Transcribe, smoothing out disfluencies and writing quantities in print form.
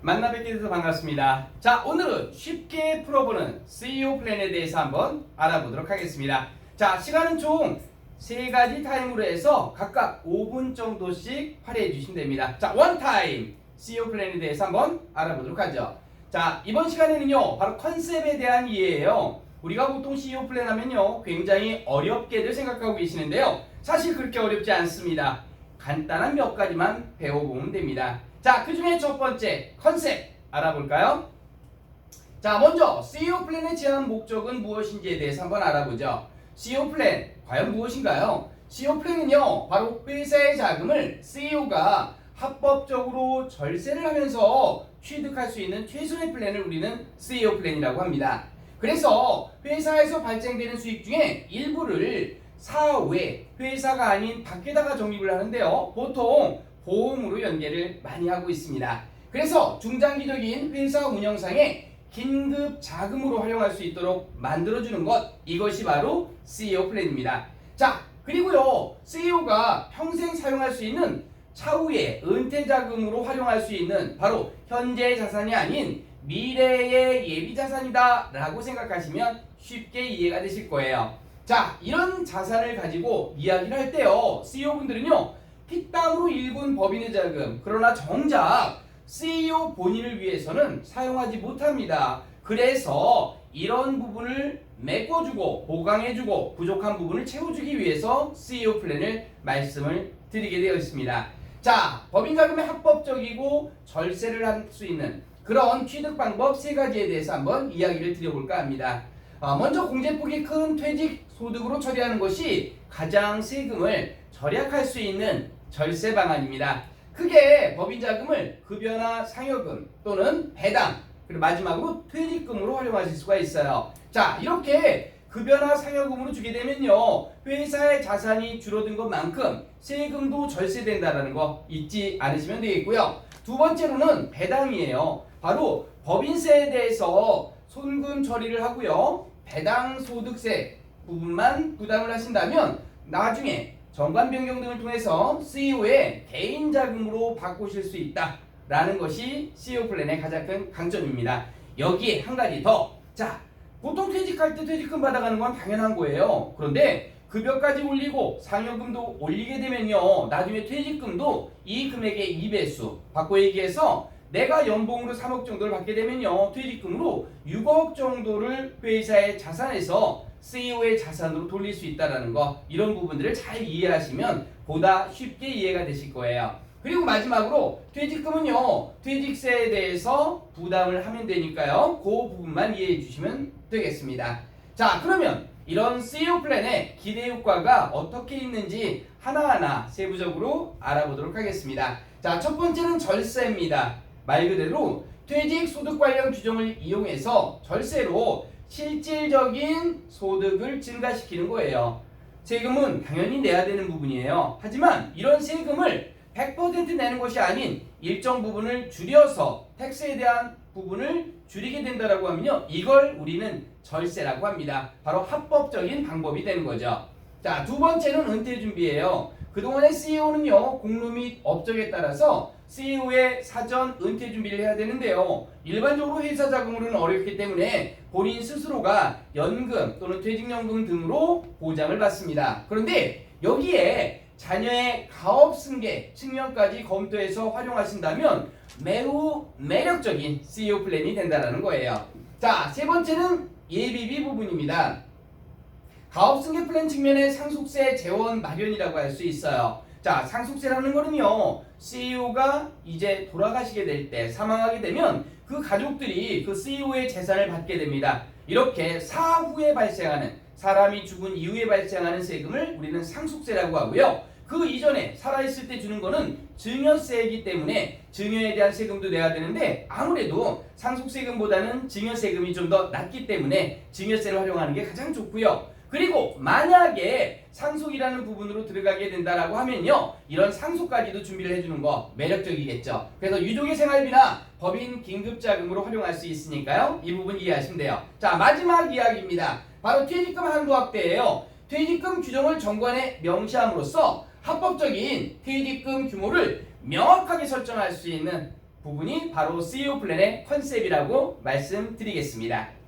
만나 뵙게 돼서 반갑습니다. 자, 오늘은 쉽게 풀어보는 CEO 플랜에 대해서 한번 알아보도록 하겠습니다. 자, 시간은 총 3가지 타임으로 해서 각각 5분 정도씩 할애해 주시면 됩니다. 자, 원타임 CEO 플랜에 대해서 한번 알아보도록 하죠. 자, 이번 시간에는요, 바로 컨셉에 대한 이해예요. 우리가 보통 CEO 플랜 하면요, 굉장히 어렵게들 생각하고 계시는데요. 사실 그렇게 어렵지 않습니다. 간단한 몇 가지만 배워보면 됩니다. 자, 그 중에 첫 번째 컨셉 알아볼까요? 자, 먼저 CEO 플랜의 제한 목적은 무엇인지에 대해서 한번 알아보죠. CEO 플랜 과연 무엇인가요? CEO 플랜은요, 바로 회사의 자금을 CEO가 합법적으로 절세를 하면서 취득할 수 있는 최선의 플랜을 우리는 CEO 플랜이라고 합니다. 그래서 회사에서 발생되는 수익 중에 일부를 사외 회사가 아닌 밖에다가 적립을 하는데요. 보통 보험으로 연계를 많이 하고 있습니다. 그래서 중장기적인 회사 운영상에 긴급 자금으로 활용할 수 있도록 만들어주는 것, 이것이 바로 CEO 플랜입니다. 자, 그리고요, CEO가 평생 사용할 수 있는 차후에 은퇴 자금으로 활용할 수 있는 바로 현재의 자산이 아닌 미래의 예비 자산이다 라고 생각하시면 쉽게 이해가 되실 거예요. 자, 이런 자산을 가지고 이야기를 할 때요, CEO분들은요, 피땀으로 일군 법인의 자금, 그러나 정작 CEO 본인을 위해서는 사용하지 못합니다. 그래서 이런 부분을 메꿔주고 보강해주고 부족한 부분을 채워주기 위해서 CEO 플랜을 말씀을 드리게 되어 있습니다. 자, 법인 자금의 합법적이고 절세를 할 수 있는 그런 취득 방법 3가지에 대해서 한번 이야기를 드려볼까 합니다. 먼저 공제폭이 큰 퇴직 소득으로 처리하는 것이 가장 세금을 절약할 수 있는 절세 방안입니다. 크게 법인 자금을 급여나 상여금 또는 배당, 그리고 마지막으로 퇴직금으로 활용하실 수가 있어요. 자, 이렇게 급여나 상여금으로 주게 되면요, 회사의 자산이 줄어든 것만큼 세금도 절세된다는 거 잊지 않으시면 되겠고요. 두 번째로는 배당이에요. 바로 법인세에 대해서 손금 처리를 하고요, 배당 소득세 부분만 부담을 하신다면 나중에 정관 변경 등을 통해서 CEO의 개인 자금으로 바꾸실 수 있다라는 것이 CEO 플랜의 가장 큰 강점입니다. 여기에 한 가지 더. 자, 보통 퇴직할 때 퇴직금 받아가는 건 당연한 거예요. 그런데 급여까지 올리고 상여금도 올리게 되면요, 나중에 퇴직금도 이 금액의 2배수, 바꿔 얘기해서 내가 연봉으로 3억 정도를 받게 되면요, 퇴직금으로 6억 정도를 회사의 자산에서 CEO의 자산으로 돌릴 수 있다는 거, 이런 부분들을 잘 이해하시면 보다 쉽게 이해가 되실 거예요. 그리고 마지막으로 퇴직금은요, 퇴직세에 대해서 부담을 하면 되니까요, 그 부분만 이해해 주시면 되겠습니다. 자, 그러면 이런 CEO 플랜의 기대 효과가 어떻게 있는지 하나하나 세부적으로 알아보도록 하겠습니다. 자, 첫 번째는 절세입니다. 말 그대로 퇴직 소득 관련 규정을 이용해서 절세로 실질적인 소득을 증가시키는 거예요. 세금은 당연히 내야 되는 부분이에요. 하지만 이런 세금을 100% 내는 것이 아닌 일정 부분을 줄여서 텍스에 대한 부분을 줄이게 된다라고 하면요, 이걸 우리는 절세라고 합니다. 바로 합법적인 방법이 되는 거죠. 자, 두 번째는 은퇴 준비예요. 그동안의 CEO는요, 공로 및 업적에 따라서 CEO의 사전 은퇴 준비를 해야 되는데요, 일반적으로 회사 자금으로는 어렵기 때문에 본인 스스로가 연금 또는 퇴직연금 등으로 보장을 받습니다. 그런데 여기에 자녀의 가업 승계 측면까지 검토해서 활용하신다면 매우 매력적인 CEO 플랜이 된다는 거예요. 자, 세 번째는 예비비 부분입니다. 가업 승계 플랜 측면의 상속세 재원 마련이라고 할 수 있어요. 자, 상속세라는 거는요, CEO가 이제 돌아가시게 될 때, 사망하게 되면 그 가족들이 그 CEO의 재산을 받게 됩니다. 이렇게 사후에 발생하는, 사람이 죽은 이후에 발생하는 세금을 우리는 상속세라고 하고요, 그 이전에 살아있을 때 주는 거는 증여세이기 때문에 증여에 대한 세금도 내야 되는데 아무래도 상속세금보다는 증여세금이 좀 더 낮기 때문에 증여세를 활용하는 게 가장 좋고요. 그리고 만약에 상속이라는 부분으로 들어가게 된다라고 하면요, 이런 상속까지도 준비를 해주는 거 매력적이겠죠. 그래서 유족의 생활비나 법인 긴급자금으로 활용할 수 있으니까요, 이 부분 이해하시면 돼요. 자, 마지막 이야기입니다. 바로 퇴직금 한도 확대예요. 퇴직금 규정을 정관에 명시함으로써 합법적인 퇴직금 규모를 명확하게 설정할 수 있는 부분이 바로 CEO 플랜의 컨셉이라고 말씀드리겠습니다.